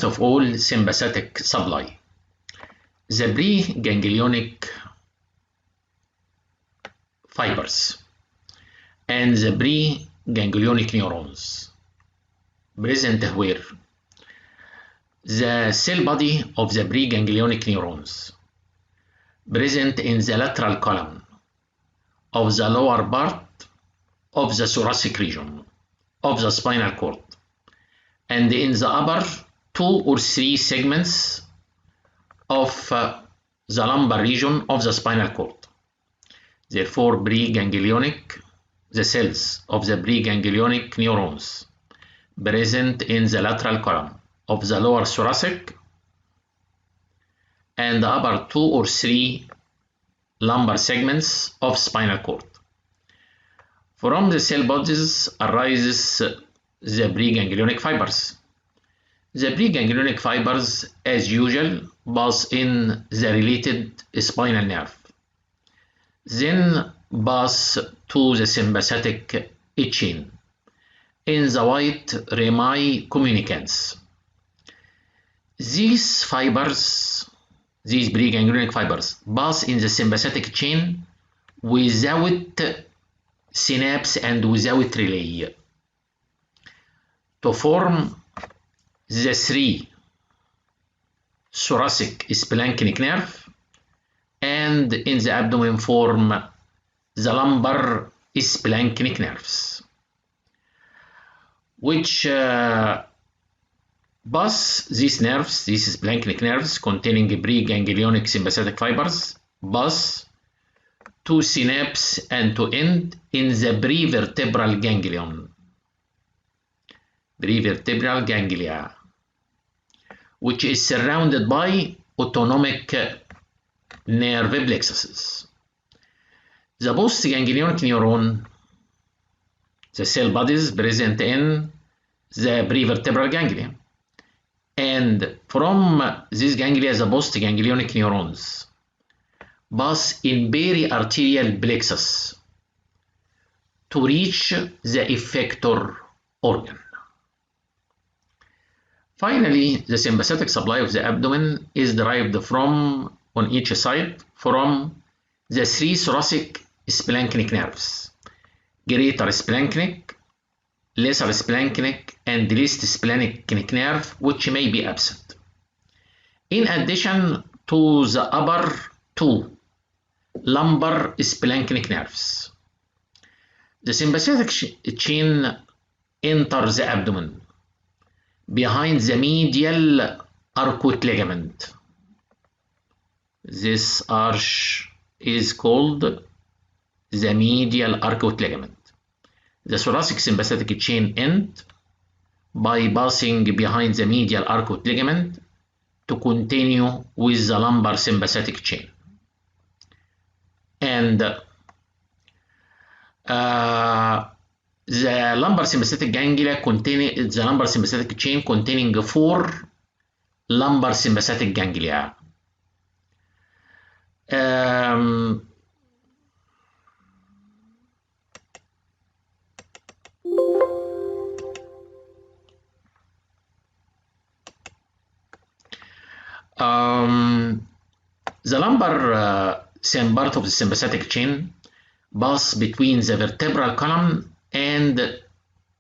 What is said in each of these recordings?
of all sympathetic supply. The pre-ganglionic fibers and the pre-ganglionic neurons present where? The cell body of the pre-ganglionic neurons present in the lateral column of the lower part of the thoracic region of the spinal cord, and in the upper 2 or 3 segments of the lumbar region of the spinal cord. Therefore, the cells of the pre-ganglionic neurons present in the lateral column of the lower thoracic and the upper 2 or 3 lumbar segments of spinal cord. From the cell bodies arises the pre-ganglionic fibers. The pre-ganglionic fibers, as usual, pass in the related spinal nerve, then pass to the sympathetic chain in the white rami communicants. These pre-ganglionic fibers, pass in the sympathetic chain without synapse and without relay to form the 3 thoracic splanchnic nerve, and in the abdomen form the lumbar splanchnic nerves, which pass these splanchnic nerves containing pre-ganglionic sympathetic fibers, pass to synapse and to end in the prevertebral ganglia, which is surrounded by autonomic nerve plexuses. The postganglionic neuron, the cell bodies present in the prevertebral ganglia, and from this ganglia the postganglionic neurons pass in periarterial plexus to reach the effector organ. Finally, the sympathetic supply of the abdomen is derived from, on each side, from the 3 thoracic splanchnic nerves: greater splanchnic, lesser splanchnic, and least splanchnic nerve, which may be absent, in addition to the upper 2 lumbar splanchnic nerves. The sympathetic chain enters the abdomen behind the medial arcuate ligament. This arch is called the medial arcuate ligament. The thoracic sympathetic chain ends by passing behind the medial arcuate ligament to continue with the lumbar sympathetic chain. And the lumbar sympathetic ganglia containing the lumbar sympathetic chain containing 4 lumbar sympathetic ganglia. The lumbar part of the sympathetic chain pass between the vertebral column and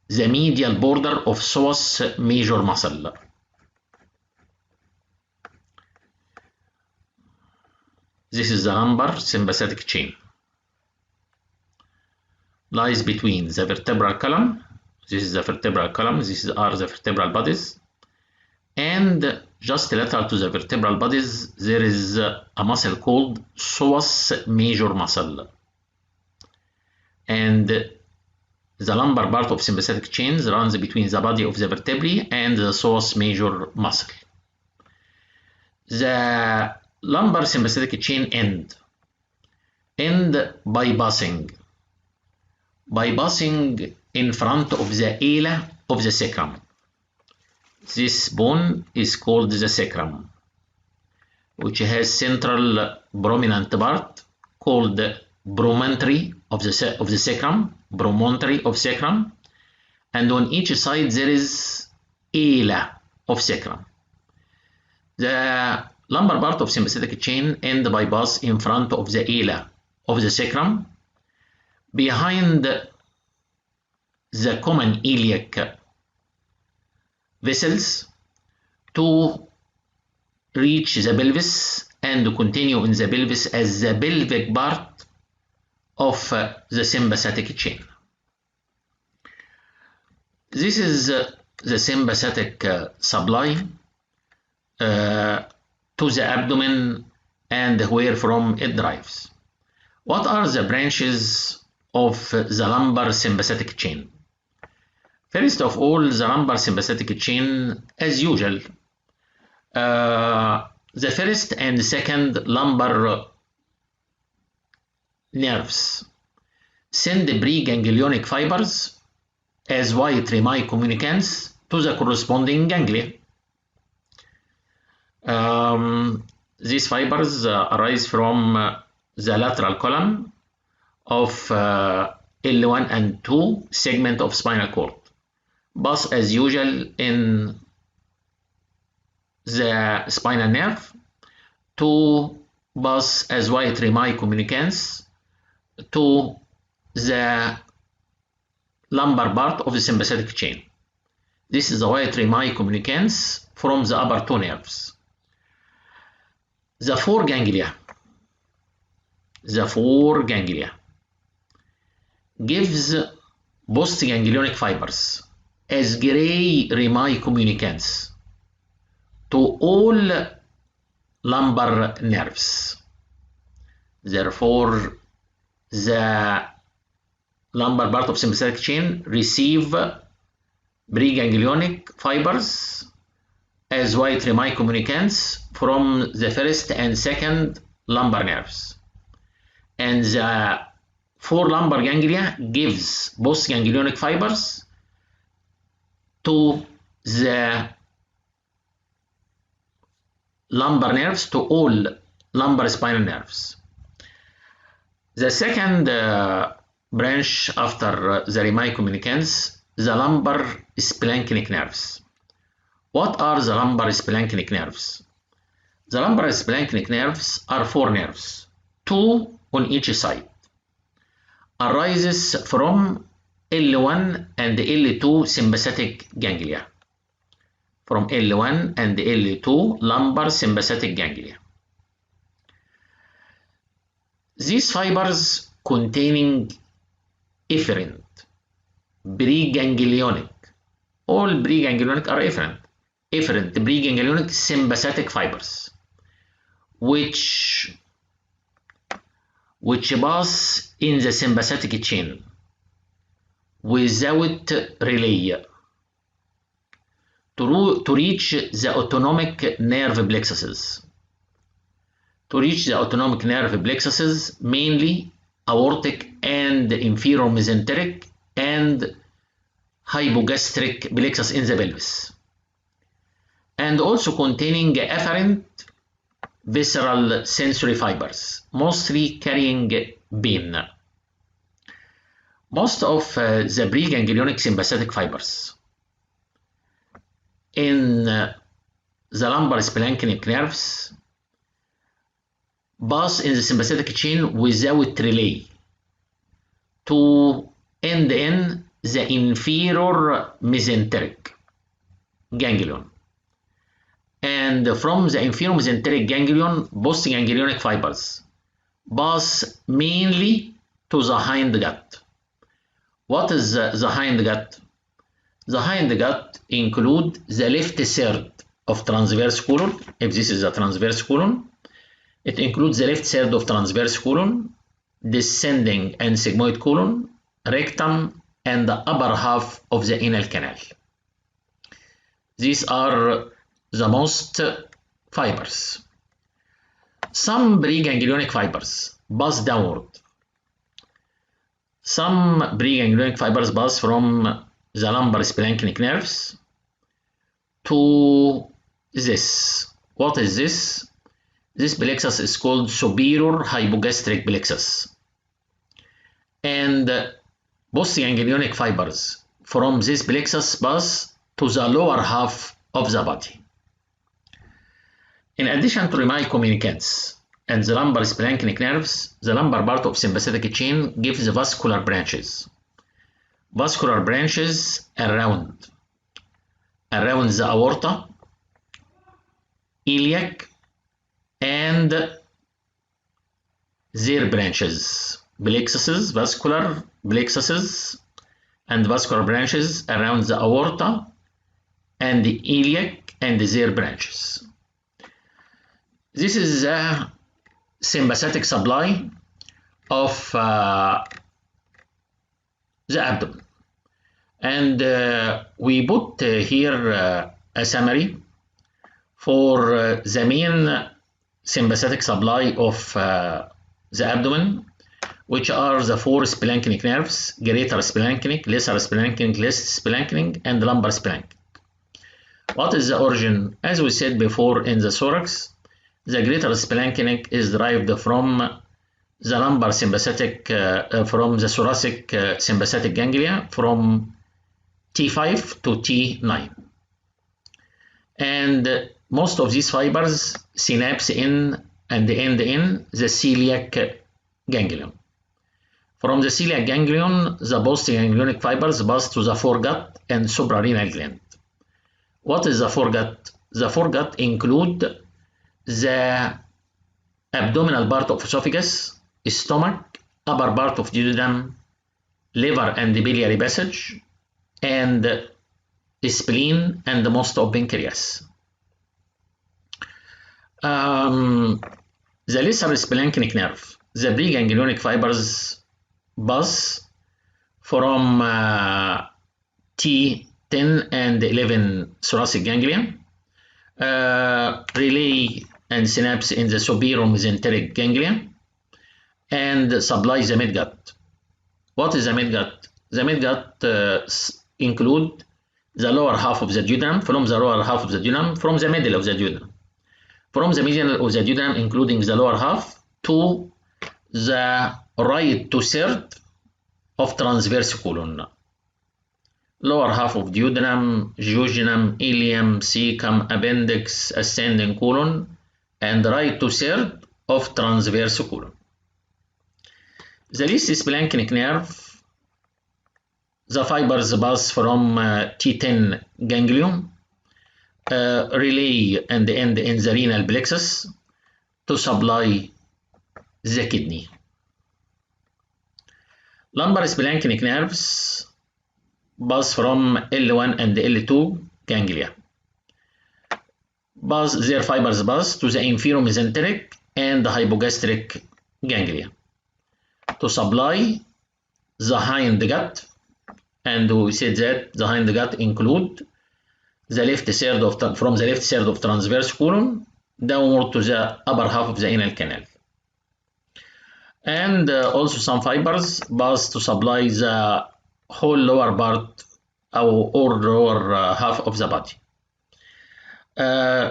the medial border of psoas major muscle. This is the lumbar sympathetic chain. Lies between the vertebral column. This is the vertebral column. These are the vertebral bodies. And just lateral to the vertebral bodies, there is a muscle called psoas major muscle. And the lumbar part of sympathetic chains runs between the body of the vertebrae and the psoas major muscle. The lumbar sympathetic chain end by passing in front of the ala of the sacrum. This bone is called the sacrum, which has central prominent part called promontory of the sacrum, promontory of sacrum, and on each side there is ala of sacrum. The lumbar part of sympathetic chain end by bus in front of the ala of the sacrum, behind the common iliac vessels to reach the pelvis and continue in the pelvis as the pelvic part of the sympathetic chain. This is the sympathetic supply to the abdomen and where from it derives. What are the branches of the lumbar sympathetic chain? First of all, the lumbar sympathetic chain, as usual, the first and second lumbar nerves send preganglionic fibers as white rami communicants to the corresponding ganglia. These fibers arise from the lateral column of L1 and 2 segment of spinal cord, pass as usual in the spinal nerve to pass as white rami communicants to the lumbar part of the sympathetic chain. This is the white rami communicants from the upper two nerves. The four ganglia gives postganglionic fibers as gray rami communicants to all lumbar nerves. Therefore, the lumbar part of sympathetic chain receive preganglionic fibers as white rami communicants from the first and second lumbar nerves, and the four lumbar ganglia gives postganglionic fibers to the lumbar nerves, to all lumbar spinal nerves. The second branch after the rami communicants, the lumbar splanchnic nerves. What are the lumbar splanchnic nerves? The lumbar splanchnic nerves are four nerves, two on each side. Arises from L1 and L2 sympathetic ganglia. From L1 and L2 lumbar sympathetic ganglia. These fibers containing efferent, preganglionic, all preganglionic are efferent preganglionic sympathetic fibers, which pass in the sympathetic chain without relay to reach the autonomic nerve plexuses. To reach the autonomic nerve plexuses, mainly aortic and inferior mesenteric and hypogastric plexus in the pelvis, and also containing afferent visceral sensory fibers, mostly carrying pain. Most of the preganglionic sympathetic fibers in the lumbar splanchnic nerves pass in the sympathetic chain without relay to end in the inferior mesenteric ganglion, and from the inferior mesenteric ganglion postganglionic fibers pass mainly to the hind gut. What is the hind gut? The hind gut include the left third of transverse colon. If this is the transverse colon, it includes the left third of transverse colon, descending and sigmoid colon, rectum, and the upper half of the anal canal. These are the most fibers. Some preganglionic fibers pass downward. Some preganglionic fibers pass from the lumbar splanchnic nerves to this. What is this? This plexus is called superior hypogastric plexus. And postganglionic fibers from this plexus pass to the lower half of the body. In addition to remi communicants and the lumbar splanchnic nerves, the lumbar part of sympathetic chain gives vascular branches. Vascular branches around the aorta, iliac, and their branches, plexuses, vascular plexuses, and vascular branches around the aorta and the iliac and their branches. This is the sympathetic supply of the abdomen. And we put here a summary for the main sympathetic supply of the abdomen, which are the four splanchnic nerves: greater splanchnic, lesser splanchnic, less splanchnic, and lumbar splanchnic. What is the origin? As we said before, in the thorax, the greater splanchnic is derived from the lumbar sympathetic, from the thoracic sympathetic ganglia, from T5 to T9. And most of these fibers synapse in and end in the celiac ganglion. From the celiac ganglion, the postganglionic fibers pass to the foregut and suprarenal gland. What is the foregut? The foregut include the abdominal part of esophagus, stomach, upper part of duodenum, liver and biliary passage, and spleen, and most of pancreas. The lesser splanchnic nerve, the preganglionic fibers pass from T10 and 11 thoracic ganglia, relay and synapse in the superior mesenteric ganglia, and supply the midgut. What is the midgut? The midgut include the lower half of the duodenum, from the lower half of the duodenum, from the middle of the duodenum, from the middle of the duodenum, including the lower half, to the right two-thirds of transverse colon. Lower half of duodenum, jejunum, ileum, cecum, appendix, ascending colon, and right two-thirds of transverse colon. The least splanchnic nerve, the fibers pass from T10 ganglion, relay and end in the renal plexus to supply the kidney. Lumbar splanchnic nerves pass from L1 and L2 ganglia. Their fibers pass to the inferior mesenteric and the hypogastric ganglia to supply the hind gut, and we said that the hind gut include the left third of from the left third of transverse colon downward to the upper half of the anal canal, and also some fibers pass to supply the whole lower part or lower half of the body.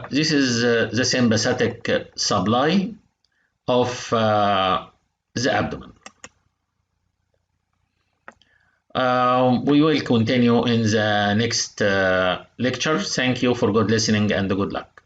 This is the sympathetic supply of the abdomen. We will continue in the next lecture. Thank you for good listening and good luck.